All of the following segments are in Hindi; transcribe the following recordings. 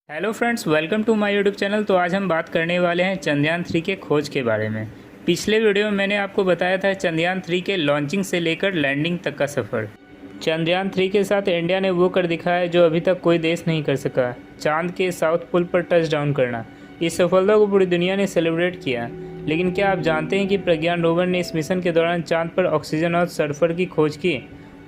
Hello friends, welcome to my YouTube channel. तो आज हम बात करने वाले हैं चंद्रयान 3 के खोज के बारे में। पिछले वीडियो में मैंने आपको बताया था चंद्रयान 3 के लॉन्चिंग से लेकर लैंडिंग तक का सफ़र। चंद्रयान 3 के साथ इंडिया ने वो कर दिखाया जो अभी तक कोई देश नहीं कर सका, चांद के साउथ पोल पर टच डाउन करना। इस सफलता को पूरी दुनिया ने सेलिब्रेट किया। लेकिन क्या आप जानते हैं कि प्रज्ञान रोवर ने इस मिशन के दौरान चांद पर ऑक्सीजन और सल्फर की खोज की?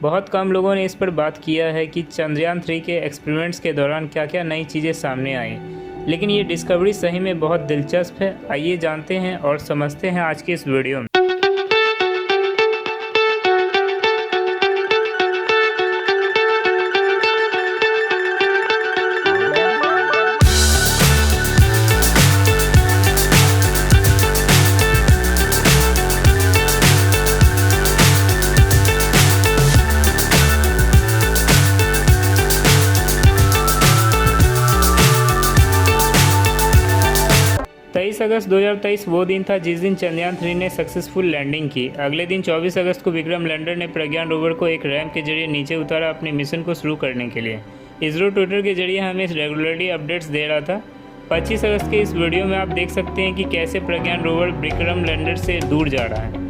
बहुत कम लोगों ने इस पर बात किया है कि चंद्रयान 3 के एक्सपेरिमेंट्स के दौरान क्या क्या नई चीज़ें सामने आई। लेकिन ये डिस्कवरी सही में बहुत दिलचस्प है। आइए जानते हैं और समझते हैं आज के इस वीडियो में। 23 अगस्त 2023 वो दिन था जिस दिन चंद्रयान 3 ने सक्सेसफुल लैंडिंग की। अगले दिन 24 अगस्त को विक्रम लैंडर ने प्रज्ञान रोवर को एक रैंप के जरिए नीचे उतारा अपने मिशन को शुरू करने के लिए। इसरो ट्विटर के जरिए हमें रेगुलरली अपडेट्स दे रहा था। 25 अगस्त के इस वीडियो में आप देख सकते हैं कि कैसे प्रज्ञान रोवर विक्रम लैंडर से दूर जा रहा है।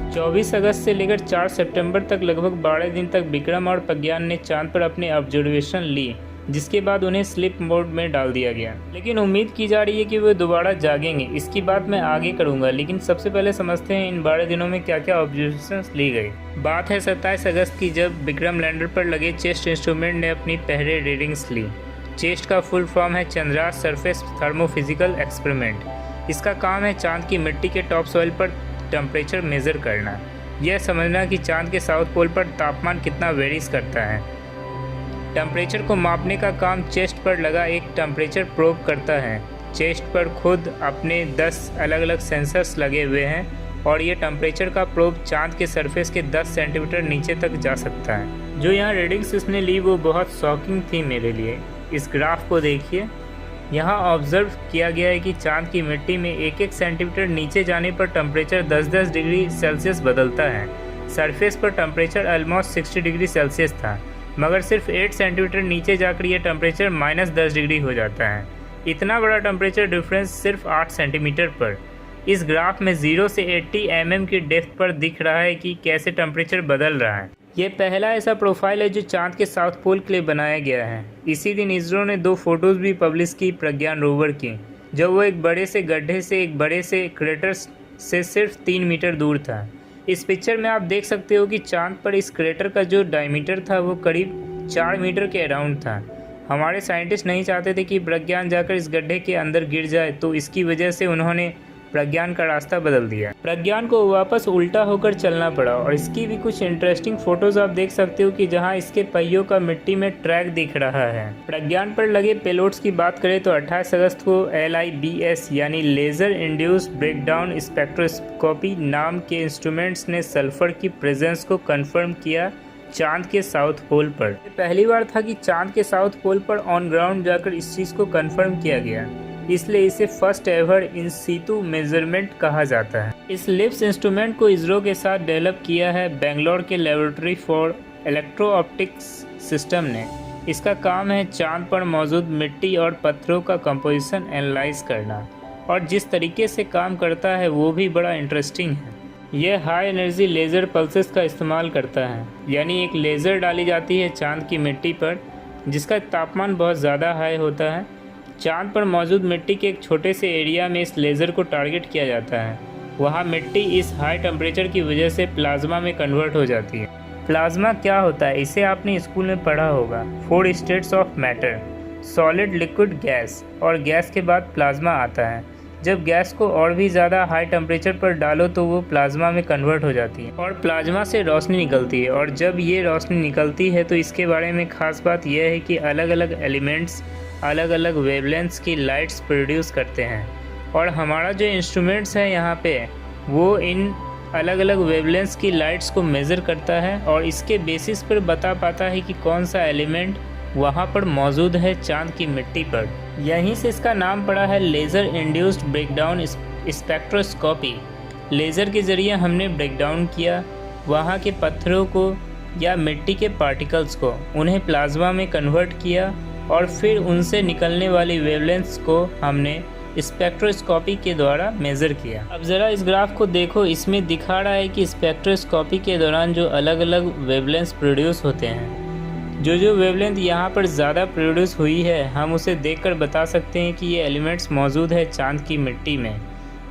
चौबीस अगस्त से लेकर 4 सितंबर तक लगभग 12 दिन तक विक्रम और प्रज्ञान ने चांद पर अपने ऑब्जर्वेशन ली, जिसके बाद उन्हें स्लीप मोड में डाल दिया गया। लेकिन उम्मीद की जा रही है कि वे दोबारा जागेंगे। इसकी बात मैं आगे करूंगा, लेकिन सबसे पहले समझते हैं इन 12 दिनों में क्या क्या ऑब्जर्वेशंस ली गई। बात है 27 अगस्त की, जब विक्रम लैंडर पर लगे चेस्ट इंस्ट्रूमेंट ने अपनी पहले रीडिंग्स ली। चेस्ट का फुल फॉर्म है चंद्रास सरफेस थर्मोफिजिकल एक्सपेरिमेंट। इसका काम है चांद की मिट्टी के टॉप सॉइल पर टेम्परेचर मेज़र करना, यह समझना कि चांद के साउथ पोल पर तापमान कितना वेरीज करता है। टेम्परेचर को मापने का काम चेस्ट पर लगा एक टेम्परेचर प्रोब करता है। चेस्ट पर खुद अपने 10 अलग अलग सेंसर्स लगे हुए हैं और ये टेम्परेचर का प्रोब चांद के सरफेस के 10 सेंटीमीटर नीचे तक जा सकता है। जो यहाँ रीडिंग्स इसने ली वो बहुत शॉकिंग थी मेरे लिए। इस ग्राफ को देखिए, यहाँ ऑब्जर्व किया गया है कि चांद की मिट्टी में 1-1 सेंटीमीटर नीचे जाने पर टेम्परेचर 10-10 डिग्री सेल्सियस बदलता है। सरफेस पर टेम्परेचर ऑलमोस्ट 60 डिग्री सेल्सियस था, मगर सिर्फ 8 सेंटीमीटर नीचे जाकर यह टेम्परेचर -10 डिग्री हो जाता है। इतना बड़ा टेम्परेचर डिफरेंस सिर्फ 8 सेंटीमीटर पर। इस ग्राफ में 0 से 80 mm की डेप्थ पर दिख रहा है कि कैसे टेम्परेचर बदल रहा है। ये पहला ऐसा प्रोफाइल है जो चांद के साउथ पोल के लिए बनाया गया है। इसी दिन इसरो ने 2 फोटोज़ भी पब्लिश की प्रज्ञान रोवर की, जब वो एक बड़े से गड्ढे से एक बड़े से क्रेटर से सिर्फ 3 मीटर दूर था। इस पिक्चर में आप देख सकते हो कि चांद पर इस क्रेटर का जो डायमीटर था वो करीब 4 मीटर के अराउंड था। हमारे साइंटिस्ट नहीं चाहते थे कि प्रज्ञान जाकर इस गड्ढे के अंदर गिर जाए, तो इसकी वजह से उन्होंने प्रज्ञान का रास्ता बदल दिया। प्रज्ञान को वापस उल्टा होकर चलना पड़ा और इसकी भी कुछ इंटरेस्टिंग फोटोज आप देख सकते हो कि जहां इसके पहियों का मिट्टी में ट्रैक दिख रहा है। प्रज्ञान पर लगे पेलोड्स की बात करें तो 28 अगस्त को LIBS यानी लेजर इंड्यूस्ड ब्रेकडाउन स्पेक्ट्रोस्कोपी नाम के इंस्ट्रूमेंट्स ने सल्फर की प्रेजेंस को कंफर्म किया चांद के साउथ पोल पर। पहली बार था कि चांद के साउथ पोल पर ऑन ग्राउंड जाकर इस चीज़ को कंफर्म किया गया, इसलिए इसे first ever in situ measurement कहा जाता है। इस लिप्स इंस्ट्रूमेंट को इसरो के साथ डेवलप किया है बेंगलोर के laboratory for electro optics system ने। इसका काम है चांद पर मौजूद मिट्टी और पत्थरों का कंपोजिशन एनालाइज करना, और जिस तरीके से काम करता है वो भी बड़ा इंटरेस्टिंग है। यह हाई एनर्जी लेज़र पल्सेस का इस्तेमाल करता है, यानी एक लेज़र डाली जाती है चांद की मिट्टी पर जिसका तापमान बहुत ज़्यादा हाई होता है। चांद पर मौजूद मिट्टी के एक छोटे से एरिया में इस लेज़र को टारगेट किया जाता है। वहाँ मिट्टी इस हाई टेम्परेचर की वजह से प्लाज्मा में कन्वर्ट हो जाती है। प्लाज्मा क्या होता है, इसे आपने स्कूल में पढ़ा होगा। 4 states of matter, solid, liquid, gas, और गैस के बाद प्लाज्मा आता है। जब गैस को और भी ज़्यादा हाई टेम्परेचर पर डालो तो वो प्लाज्मा में कन्वर्ट हो जाती है और प्लाज्मा से रोशनी निकलती है। और जब ये रोशनी निकलती है तो इसके बारे में ख़ास बात यह है कि अलग अलग एलिमेंट्स अलग अलग वेवलेंथ्स की लाइट्स प्रोड्यूस करते हैं, और हमारा जो इंस्ट्रूमेंट्स है यहाँ पे वो इन अलग अलग वेवलेंथ्स की लाइट्स को मेज़र करता है और इसके बेसिस पर बता पाता है कि कौन सा एलिमेंट वहाँ पर मौजूद है चांद की मिट्टी पर। यहीं से इसका नाम पड़ा है laser induced breakdown spectroscopy. Laser के ज़रिए हमने ब्रेकडाउन किया वहाँ के पत्थरों को या मिट्टी के पार्टिकल्स को, उन्हें प्लाज्मा में कन्वर्ट किया और फिर उनसे निकलने वाली वेवलेंथ्स को हमने स्पेक्ट्रोस्कोपी के द्वारा मेज़र किया। अब ज़रा इस ग्राफ को देखो, इसमें दिखा रहा है कि स्पेक्ट्रोस्कोपी के दौरान जो अलग अलग वेवलेंथ्स प्रोड्यूस होते हैं, जो वेवलेंथ यहाँ पर ज़्यादा प्रोड्यूस हुई है, हम उसे देखकर बता सकते हैं कि ये एलिमेंट्स मौजूद है चांद की मिट्टी में।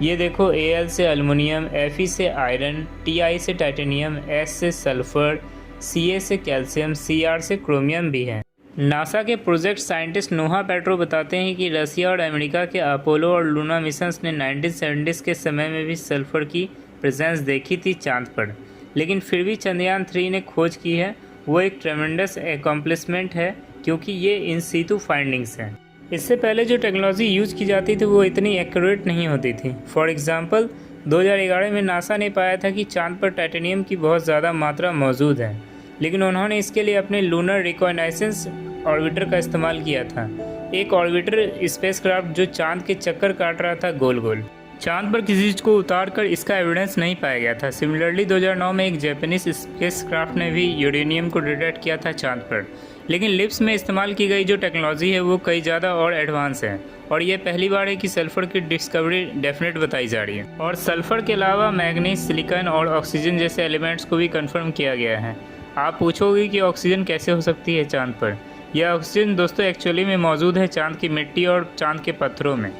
ये देखो, Al से एल्युमिनियम, Fe से आयरन, Ti से टाइटेनियम, S से सल्फ़र, Ca से कैल्शियम, Cr से क्रोमियम भी है। नासा के प्रोजेक्ट साइंटिस्ट नोहा पेट्रो बताते हैं कि रसिया और अमेरिका के अपोलो और लूना मिशंस ने 1970s के समय में भी सल्फ़र की प्रेजेंस देखी थी चांद पर, लेकिन फिर भी चंद्रयान 3 ने खोज की है। वो एक ट्रेमेंडस एकम्प्लिशमेंट है क्योंकि ये इन सीटू फाइंडिंग्स हैं। इससे पहले जो टेक्नोलॉजी यूज़ की जाती थी वो इतनी एक्यूरेट नहीं होती थी। फॉर एग्ज़ाम्पल 2011 में नासा ने पाया था कि चांद पर टाइटेनियम की बहुत ज़्यादा मात्रा मौजूद है, लेकिन उन्होंने इसके लिए अपने लूनर रिकॉग्नाइजेंस ऑर्बिटर का इस्तेमाल किया था। एक ऑर्बिटर स्पेसक्राफ्ट जो चांद के चक्कर काट रहा था गोल गोल। चांद पर किसी चीज़ को उतार कर इसका एविडेंस नहीं पाया गया था। सिमिलरली 2009 में एक जापानीज स्पेसक्राफ्ट ने भी यूरेनियम को डिटेक्ट किया था चांद पर, लेकिन लिप्स में इस्तेमाल की गई जो टेक्नोलॉजी है वो कई ज़्यादा और एडवांस है, और ये पहली बार है कि सल्फ़र की डिस्कवरी डेफिनेट बताई जा रही है। और सल्फ़र के अलावा मैग्नीज, सिलिकॉन और ऑक्सीजन जैसे एलिमेंट्स को भी कंफर्म किया गया है। आप पूछोगे कि ऑक्सीजन कैसे हो सकती है चांद पर। यह ऑक्सीजन दोस्तों एक्चुअली में मौजूद है चांद की मिट्टी और चांद के पत्थरों में।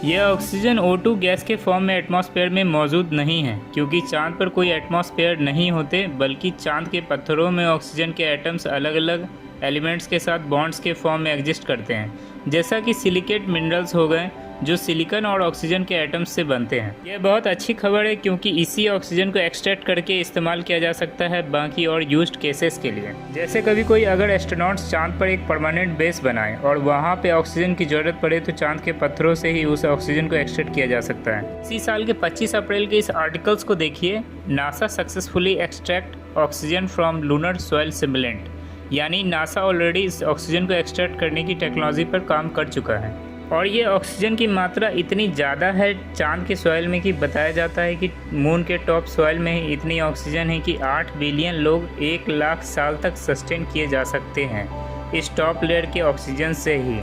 यह ऑक्सीजन O2 गैस के फॉर्म में एटमॉस्फेयर में मौजूद नहीं है, क्योंकि चांद पर कोई एटमॉस्फेयर नहीं होते, बल्कि चांद के पत्थरों में ऑक्सीजन के एटम्स अलग अलग एलिमेंट्स के साथ बॉन्ड्स के फॉर्म में एग्जिस्ट करते हैं, जैसा कि सिलिकेट मिनरल्स हो गए जो सिलिकॉन और ऑक्सीजन के एटम्स से बनते हैं। यह बहुत अच्छी खबर है क्योंकि इसी ऑक्सीजन को एक्सट्रैक्ट करके इस्तेमाल किया जा सकता है बाकी और यूज्ड केसेस के लिए। जैसे कभी कोई अगर एस्ट्रोनॉट्स चांद पर एक परमानेंट बेस बनाए और वहाँ पे ऑक्सीजन की ज़रूरत पड़े तो चांद के पत्थरों से ही उस ऑक्सीजन को एक्सट्रैक्ट किया जा सकता है। इसी साल के 25 अप्रैल के इस आर्टिकल्स को देखिए, NASA successfully extract oxygen from lunar soil simulant, यानी नासा ऑलरेडी इस ऑक्सीजन को एक्सट्रैक्ट करने की टेक्नोलॉजी पर काम कर चुका है। और ये ऑक्सीजन की मात्रा इतनी ज़्यादा है चांद के सॉइल में कि बताया जाता है कि मून के टॉप सॉइल में ही इतनी ऑक्सीजन है कि 8 बिलियन लोग 1 लाख साल तक सस्टेन किए जा सकते हैं इस टॉप लेयर के ऑक्सीजन से ही।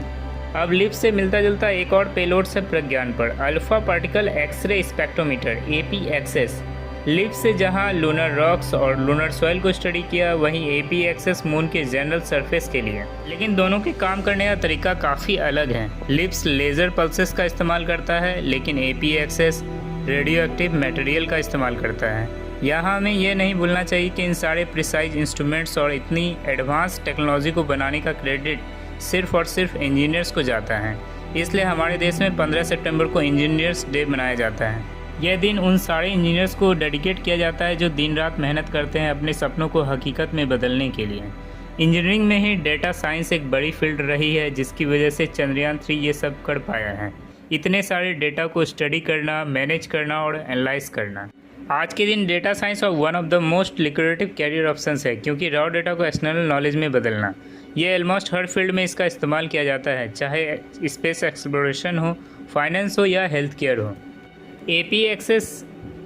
अब लिप से मिलता जुलता एक और पेलोड है प्रज्ञान पर, alpha particle X ray spectrometer APXS। लिप से जहां लूनर रॉक्स और लूनर सॉइल को स्टडी किया, वहीं APXS मून के जनरल सरफेस के लिए। लेकिन दोनों के काम करने का तरीका काफ़ी अलग है। लिप्स लेज़र पल्सेस का इस्तेमाल करता है, लेकिन APXS रेडियो एक्टिव मटेरियल का इस्तेमाल करता है। यहाँ हमें यह नहीं भूलना चाहिए कि इन सारे प्रिसाइज इंस्ट्रूमेंट्स और इतनी एडवांस टेक्नोलॉजी को बनाने का क्रेडिट सिर्फ और सिर्फ इंजीनियर्स को जाता है। इसलिए हमारे देश में 15 सितंबर को इंजीनियर्स डे मनाया जाता है। यह दिन उन सारे इंजीनियर्स को डेडिकेट किया जाता है जो दिन रात मेहनत करते हैं अपने सपनों को हकीकत में बदलने के लिए। इंजीनियरिंग में ही डेटा साइंस एक बड़ी फील्ड रही है, जिसकी वजह से चंद्रयान 3 ये सब कर पाया है। इतने सारे डेटा को स्टडी करना, मैनेज करना और एनालाइज करना। आज के दिन डेटा साइंस और one of the most lucrative career options है, क्योंकि रॉ डेटा को एक्सटर्नल नॉलेज में बदलना, ये ऑलमोस्ट हर फील्ड में इसका इस्तेमाल किया जाता है, चाहे स्पेस एक्सप्लोरेशन हो, फाइनेंस हो या हेल्थ केयर हो। APXS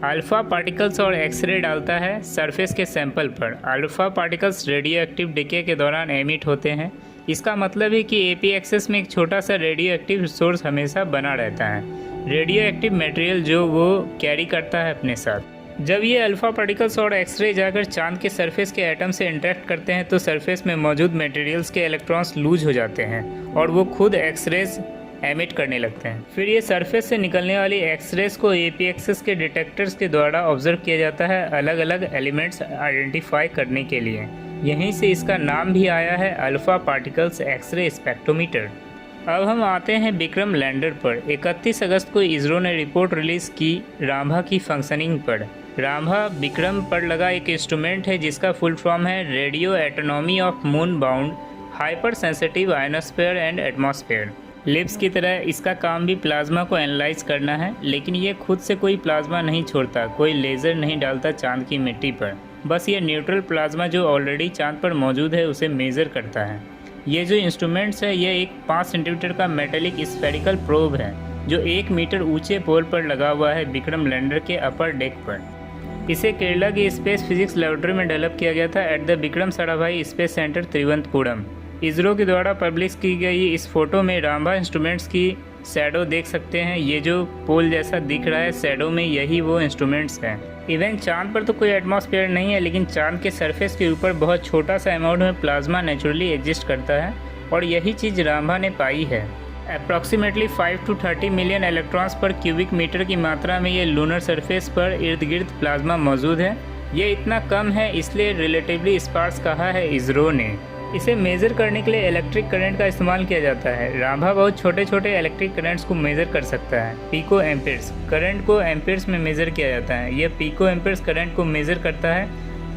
अल्फ़ा पार्टिकल्स और एक्सरे डालता है सरफेस के सैंपल पर। Alpha particles radio active decay के दौरान एमिट होते हैं। इसका मतलब है कि APXS में एक छोटा सा रेडियो एक्टिव सोर्स हमेशा बना रहता है, रेडियो एक्टिव मटेरियल जो वो कैरी करता है अपने साथ। जब ये अल्फ़ा पार्टिकल्स और एक्सरे जाकर चांद के सरफेस के एटम से इंटरेक्ट करते हैं तो सरफेस में मौजूद मटेरियल्स के इलेक्ट्रॉन्स लूज हो जाते हैं और वो खुद एक्सरेज एमिट करने लगते हैं। फिर ये सरफेस से निकलने वाली एक्सरेज को APXS के डिटेक्टर्स के द्वारा ऑब्जर्व किया जाता है अलग अलग एलिमेंट्स आइडेंटिफाई करने के लिए। यहीं से इसका नाम भी आया है अल्फ़ा पार्टिकल्स एक्सरे स्पेक्ट्रोमीटर। अब हम आते हैं विक्रम लैंडर पर। 31 अगस्त को इसरो ने रिपोर्ट रिलीज़ की रांभा की फंक्शनिंग पर। रांभा विक्रम पर लगा एक इंस्ट्रूमेंट है जिसका फुल फॉर्म है radio autonomy of moon bound hyper sensitive ionosphere and atmosphere. Lips की तरह इसका काम भी प्लाज्मा को एनालाइज करना है, लेकिन ये खुद से कोई प्लाज्मा नहीं छोड़ता, कोई लेज़र नहीं डालता चांद की मिट्टी पर। बस ये न्यूट्रल प्लाज्मा जो ऑलरेडी चांद पर मौजूद है उसे मेज़र करता है। ये जो इंस्ट्रूमेंट्स है ये एक 5 सेंटीमीटर का मेटेलिक स्फेरिकल प्रोब है जो 1 मीटर ऊंचे पोल पर लगा हुआ है विक्रम लैंडर के अपर डेक पर। इसे केरला की स्पेस फिजिक्स लेबोरेटरी में डेवलप किया गया था at the Vikram Sarabhai space centre Thiruvananthapuram. ISRO के द्वारा पब्लिश की गई इस फोटो में रामभा इंस्ट्रूमेंट्स की शैडो देख सकते हैं। ये जो पोल जैसा दिख रहा है शैडो में, यही वो इंस्ट्रूमेंट्स हैं। इवन चांद पर तो कोई एटमॉस्फेयर नहीं है, लेकिन चांद के सरफेस के ऊपर बहुत छोटा सा अमाउंट में प्लाज्मा नेचुरली एग्जिस्ट करता है और यही चीज़ रामभा ने पाई है। अप्रॉक्सीमेटली 5 to 30 मिलियन इलेक्ट्रॉन्स पर क्यूबिक मीटर की मात्रा में ये लूनर सरफेस पर इर्द गिर्द प्लाज्मा मौजूद है। ये इतना कम है इसलिए रिलेटिवली स्पार्स कहा है इसरो ने। इसे मेज़र करने के लिए इलेक्ट्रिक करंट का इस्तेमाल किया जाता है। रामभा बहुत छोटे छोटे इलेक्ट्रिक करंट्स को मेज़र कर सकता है। पिको एम्पेयर्स करंट को एम्पेयर्स में मेज़र किया जाता है। यह पिको एम्पेयर्स करंट को मेज़र करता है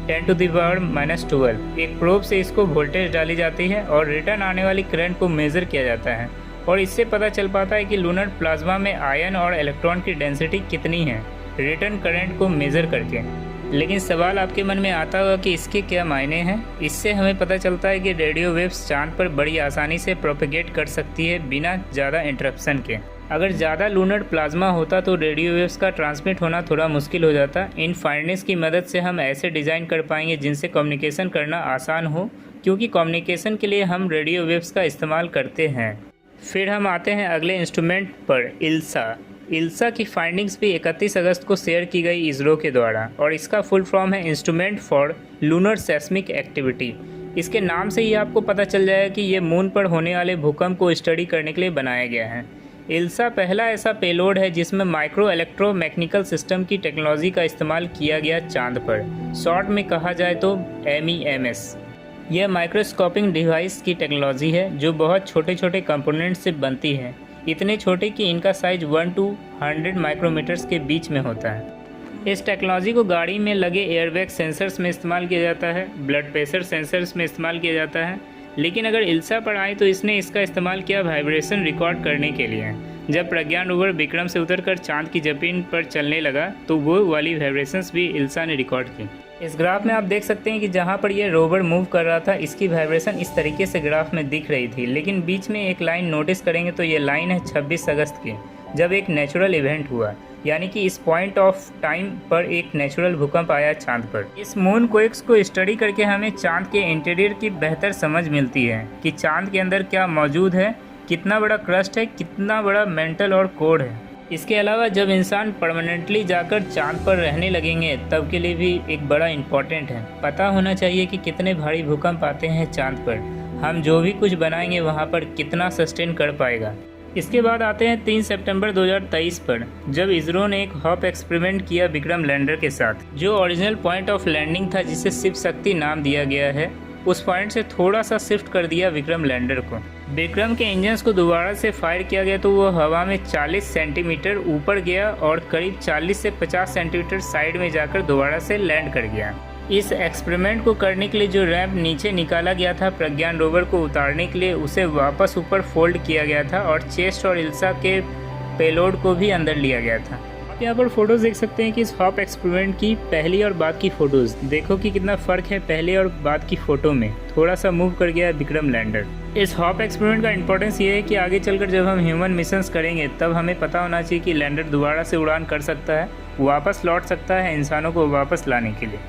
10⁻⁻12। एक प्रोब से इसको वोल्टेज डाली जाती है और रिटर्न आने वाली करंट को मेज़र किया जाता है और इससे पता चल पाता है कि लूनर प्लाज्मा में आयन और इलेक्ट्रॉन की डेंसिटी कितनी है रिटर्न करंट को मेज़र करके। लेकिन सवाल आपके मन में आता होगा कि इसके क्या मायने हैं। इससे हमें पता चलता है कि रेडियो वेव्स चांद पर बड़ी आसानी से प्रोपेगेट कर सकती है बिना ज़्यादा इंटरप्शन के। अगर ज़्यादा लूनर प्लाज्मा होता तो रेडियो वेव्स का ट्रांसमिट होना थोड़ा मुश्किल हो जाता। इन फाइंडिंग्स की मदद से हम ऐसे डिज़ाइन कर पाएंगे जिनसे कम्युनिकेशन करना आसान हो, क्योंकि कम्युनिकेशन के लिए हम रेडियो वेव्स का इस्तेमाल करते हैं। फिर हम आते हैं अगले इंस्ट्रूमेंट पर, इल्सा की फाइंडिंग्स भी 31 अगस्त को शेयर की गई इसरो के द्वारा और इसका फुल फॉर्म है instrument for lunar seismic activity. इसके नाम से ही आपको पता चल जाएगा कि ये मून पर होने वाले भूकंप को स्टडी करने के लिए बनाया गया है। इल्सा पहला ऐसा पेलोड है जिसमें माइक्रो इलेक्ट्रोमैकेनिकल सिस्टम की टेक्नोलॉजी का इस्तेमाल किया गया चांद पर। शॉर्ट में कहा जाए तो MEMS। यह माइक्रोस्कोपिक डिवाइस की टेक्नोलॉजी है जो बहुत छोटे छोटे कंपोनेंट से बनती है, इतने छोटे कि इनका साइज 1 to 100 माइक्रोमीटर्स के बीच में होता है। इस टेक्नोलॉजी को गाड़ी में लगे एयरबैग सेंसर्स में इस्तेमाल किया जाता है, ब्लड प्रेशर सेंसर्स में इस्तेमाल किया जाता है। लेकिन अगर इल्सा पर आए तो इसने इसका इस्तेमाल किया वाइब्रेशन रिकॉर्ड करने के लिए। जब प्रज्ञान रोवर विक्रम से उतरकर चांद की जमीन पर चलने लगा तो वो वाली वाइब्रेशंस भी इल्सा ने रिकॉर्ड की। इस ग्राफ में आप देख सकते हैं कि जहाँ पर ये रोवर मूव कर रहा था इसकी वाइब्रेशन इस तरीके से ग्राफ में दिख रही थी, लेकिन बीच में एक लाइन नोटिस करेंगे तो ये लाइन है 26 अगस्त की, जब एक नेचुरल इवेंट हुआ, यानी कि इस पॉइंट ऑफ टाइम पर एक नेचुरल भूकंप आया चांद पर। इस मून क्वेक्स को स्टडी करके हमें चांद के इंटीरियर की बेहतर समझ मिलती है कि चांद के अंदर क्या मौजूद है, कितना बड़ा क्रस्ट है, कितना बड़ा मेंटल और कोर है। इसके अलावा जब इंसान परमानेंटली जाकर चांद पर रहने लगेंगे तब के लिए भी एक बड़ा इम्पोर्टेंट है। पता होना चाहिए कि कितने भारी भूकंप आते हैं चांद पर, हम जो भी कुछ बनाएंगे वहाँ पर कितना सस्टेन कर पाएगा। इसके बाद आते हैं 3 सितंबर 2023 पर, जब इसरो ने एक हॉप एक्सपेरिमेंट किया विक्रम लैंडर के साथ। जो ओरिजिनल पॉइंट ऑफ लैंडिंग था जिसे शिव शक्ति नाम दिया गया है, उस पॉइंट से थोड़ा सा शिफ्ट कर दिया विक्रम लैंडर को। विक्रम के इंजन्स को दोबारा से फायर किया गया तो वो हवा में 40 सेंटीमीटर ऊपर गया और करीब 40 से 50 सेंटीमीटर साइड में जाकर दोबारा से लैंड कर गया। इस एक्सपेरिमेंट को करने के लिए जो रैंप नीचे निकाला गया था प्रज्ञान रोवर को उतारने के लिए, उसे वापस ऊपर फोल्ड किया गया था और चेस्ट और इल्सा के पेलोड को भी अंदर लिया गया था। आप यहाँ पर फोटोज़ देख सकते हैं कि इस हॉप एक्सपेरिमेंट की पहली और बाद की फ़ोटोज़ देखो कि कितना फ़र्क है पहले और बाद की फ़ोटो में। थोड़ा सा मूव कर गया विक्रम लैंडर। इस हॉप एक्सपेरिमेंट का इंपॉर्टेंस ये है कि आगे चलकर जब हम ह्यूमन मिशंस करेंगे तब हमें पता होना चाहिए कि लैंडर दोबारा से उड़ान कर सकता है, वापस लौट सकता है इंसानों को वापस लाने के लिए।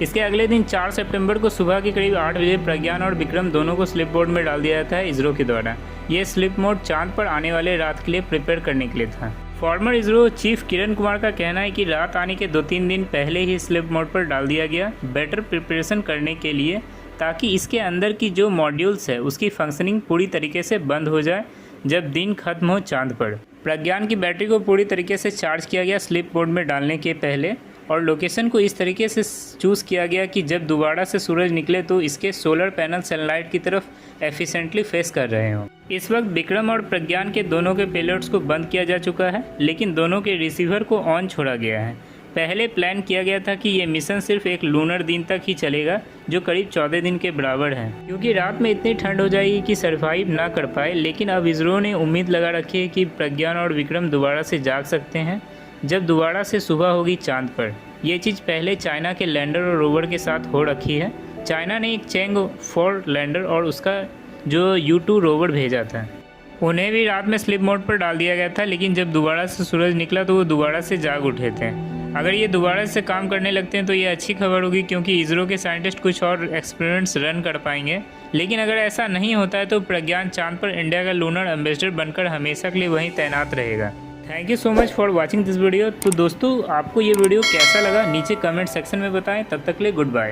इसके अगले दिन 4 सितंबर को सुबह के करीब 8 बजे प्रज्ञान और विक्रम दोनों को स्लिप मोड में डाल दिया जाता है इसरो के द्वारा। ये स्लिप मोड चांद पर आने वाले रात के लिए प्रिपेयर करने के लिए था। फॉर्मर इसरो चीफ किरण कुमार का कहना है कि रात आने के 2-3 दिन पहले ही स्लिप मोड पर डाल दिया गया बेटर प्रिपरेशन करने के लिए, ताकि इसके अंदर की जो मॉड्यूल्स है उसकी फंक्शनिंग पूरी तरीके से बंद हो जाए जब दिन खत्म हो चांद पर। प्रज्ञान की बैटरी को पूरी तरीके से चार्ज किया गया स्लिप मोड में डालने के पहले, और लोकेशन को इस तरीके से चूज़ किया गया कि जब दोबारा से सूरज निकले तो इसके सोलर पैनल सनलाइट की तरफ एफिशिएंटली फेस कर रहे हों। इस वक्त विक्रम और प्रज्ञान के दोनों के पेलोड्स को बंद किया जा चुका है, लेकिन दोनों के रिसीवर को ऑन छोड़ा गया है। पहले प्लान किया गया था कि ये मिशन सिर्फ एक लूनर दिन तक ही चलेगा, जो करीब 14 दिन के बराबर है, क्योंकि रात में इतनी ठंड हो जाएगी कि सर्वाइव ना कर पाए। लेकिन अब इसरो ने उम्मीद लगा रखी है कि प्रज्ञान और विक्रम दोबारा से जाग सकते हैं जब दोबारा से सुबह होगी चांद पर। ये चीज़ पहले चाइना के लैंडर और रोवर के साथ हो रखी है। चाइना ने एक चैंग 4 लैंडर और उसका जो U2 रोवर भेजा था। उन्हें भी रात में स्लीप मोड पर डाल दिया गया था, लेकिन जब दोबारा से सूरज निकला तो वो दोबारा से जाग उठे थे। अगर ये दोबारा से काम करने लगते हैं तो ये अच्छी खबर होगी, क्योंकि इसरो के साइंटिस्ट कुछ और एक्सपेरिमेंट्स रन कर पाएंगे। लेकिन अगर ऐसा नहीं होता है तो प्रज्ञान चांद पर इंडिया का लूनर एम्बेसडर बनकर हमेशा के लिए वहीं तैनात रहेगा। Thank you so much for watching this video. तो दोस्तों, आपको ये वीडियो कैसा लगा नीचे कमेंट सेक्शन में बताएं। तब तक के लिए गुड बाय।